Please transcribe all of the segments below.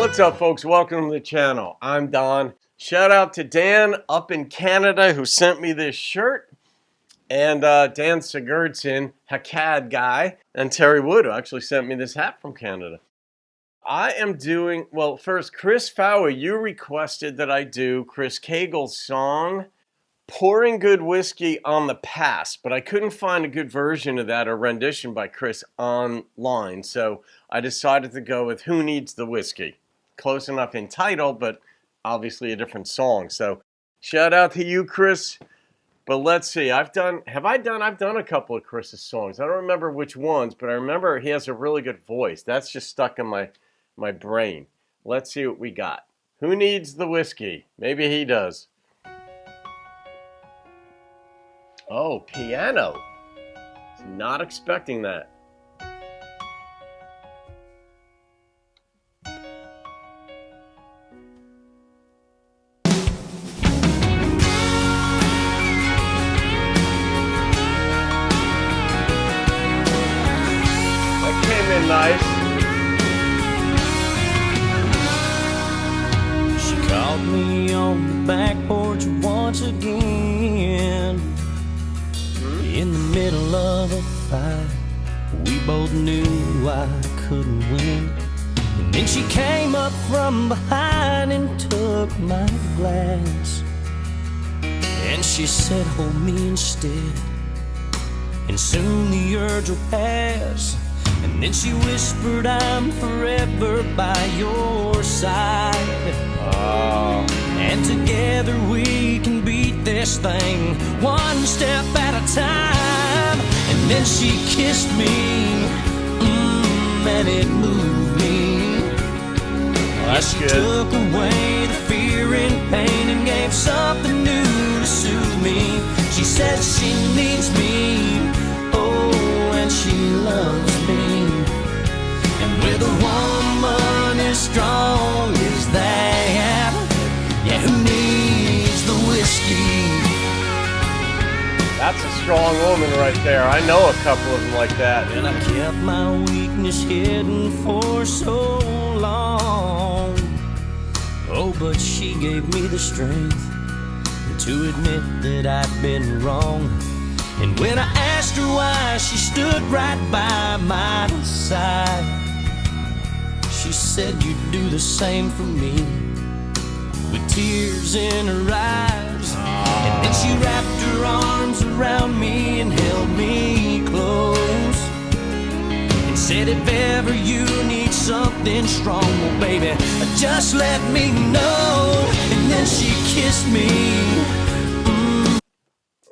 What's up, folks? Welcome to the channel. I'm Don. Shout out to Dan up in Canada who sent me this shirt, and Dan Sigurdsson, Hackad guy, and Terry Wood who actually sent me this hat from Canada. I am doing, well, first, Chris Fowler, you requested that I do Chris Cagle's song, Pouring Good Whiskey on the Past, but I couldn't find a good version of that or rendition by Chris online, so I decided to go with Who Needs the Whiskey? Close enough in title, but obviously a different song. So shout out to you, Chris. But let's see, I've done a couple of Chris's songs. I don't remember which ones, but I remember he has a really good voice. That's just stuck in my brain. Let's see what we got. Who needs the whiskey? Maybe he does. Oh, piano. Not expecting that. That came in nice. She called me on the back porch once again. In the middle of a fight, we both knew I couldn't win. And then she came up from behind and took my glass. And she said, hold me instead, and soon the urge will pass. And then she whispered, I'm forever by your side. Oh. And together we can beat this thing one step at a time. And then she kissed me, and it moved me. That's she good. took away the fear and pain and gave something new to soothe me. She said she needs me, oh, and she loves me. And with a woman as strong as that, yeah, who needs the whiskey? That's a strong woman right there. I know a couple of them like that. And I kept my weakness hidden for so long. Oh, but she gave me the strength to admit that I'd been wrong. And when I asked her why, she stood right by my side. She said, you'd do the same for me, with tears in her eyes. And then she wrapped her arms around me and held me close, and said, if ever you need something strong, well, baby, just let me know. And then she kissed me.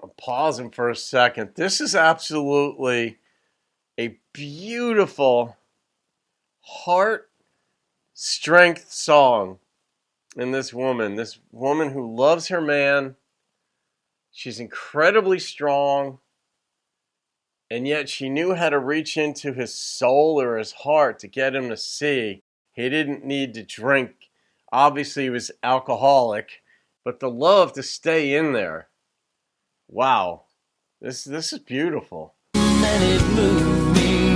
I'm pausing for a second. This is absolutely a beautiful heart strength song. And this woman who loves her man, she's incredibly strong, and yet she knew how to reach into his soul or his heart to get him to see he didn't need to drink. Obviously, he was alcoholic, but the love to stay in there. Wow, this is beautiful. And it moved me.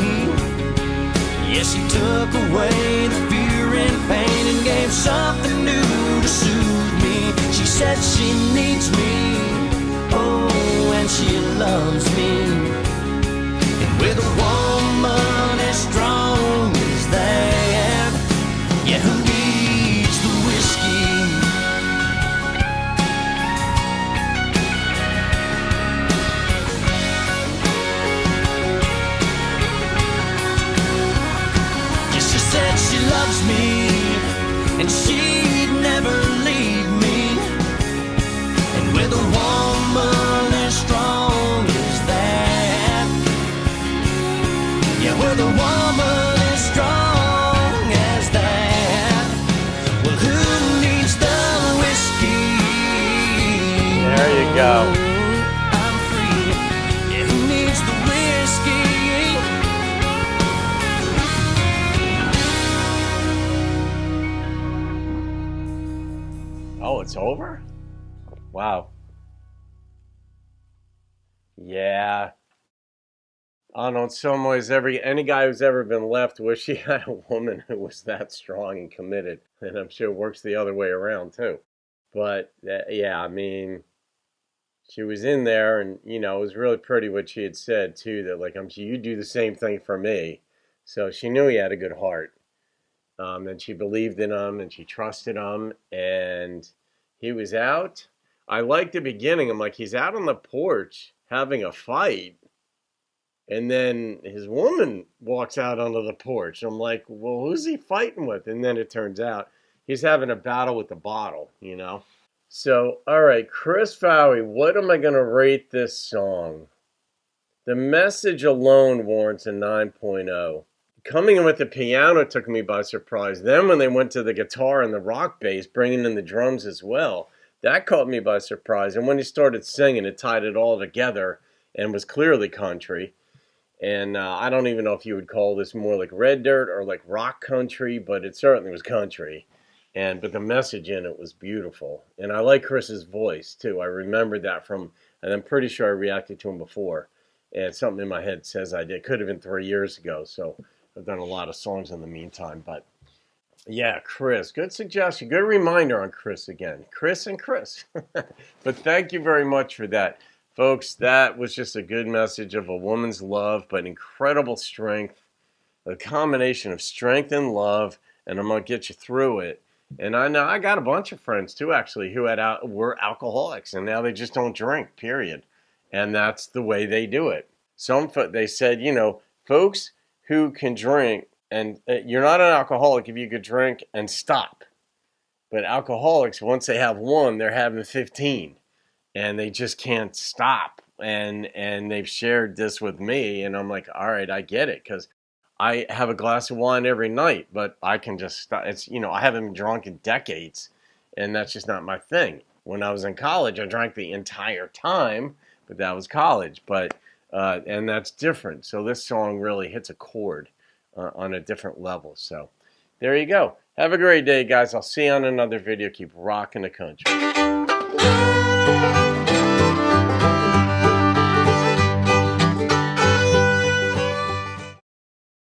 Yes, she took away the fear and pain and gave something new to soothe me. She said she needs me, oh, and she loves me. And with a woman as strong as that, yeah, who needs the whiskey? Yes, she said she loves me, and she'd never leave me. And with a woman as strong as that, yeah, with a woman as strong as that, well, who needs the whiskey? There you go. I'm free. Yeah, who needs the whiskey? Oh, it's over? Wow. Yeah. I don't know, in some ways, any guy who's ever been left wish he had a woman who was that strong and committed. And I'm sure it works the other way around, too. But, yeah, I mean, she was in there, and, you know, it was really pretty what she had said, too, that, like, you do the same thing for me. So she knew he had a good heart. And she believed in him, and she trusted him, and he was out. I liked the beginning. I'm like, he's out on the porch having a fight. And then his woman walks out onto the porch. I'm like, well, who's he fighting with? And then it turns out he's having a battle with the bottle, you know? So, all right, Chris Fowey, what am I going to rate this song? The message alone warrants a 9.0. Coming in with the piano took me by surprise. Then when they went to the guitar and the rock bass, bringing in the drums as well, that caught me by surprise. And when he started singing, it tied it all together and was clearly country. And I don't even know if you would call this more like red dirt or like rock country, but it certainly was country. But the message in it was beautiful. And I like Chris's voice too. I remembered that from, and I'm pretty sure I reacted to him before. And something in my head says I did. Could have been 3 years ago. So I've done a lot of songs in the meantime. But yeah, Chris, good suggestion. Good reminder on Chris again. Chris and Chris. But thank you very much for that. Folks, that was just a good message of a woman's love, but incredible strength. A combination of strength and love, and I'm going to get you through it. And I know I got a bunch of friends, too, actually, who were alcoholics, and now they just don't drink, period. And that's the way they do it. They said, you know, folks who can drink, and you're not an alcoholic if you could drink and stop. But alcoholics, once they have one, they're having 15. And they just can't stop. And they've shared this with me, and I'm like, all right, I get it, because I have a glass of wine every night, but I can just stop. It's, you know, I haven't been drunk in decades, and that's just not my thing. When I was in college, I drank the entire time, but that was college. But and that's different. So this song really hits a chord on a different level. So there you go. Have a great day, guys. I'll see you on another video. Keep rocking the country.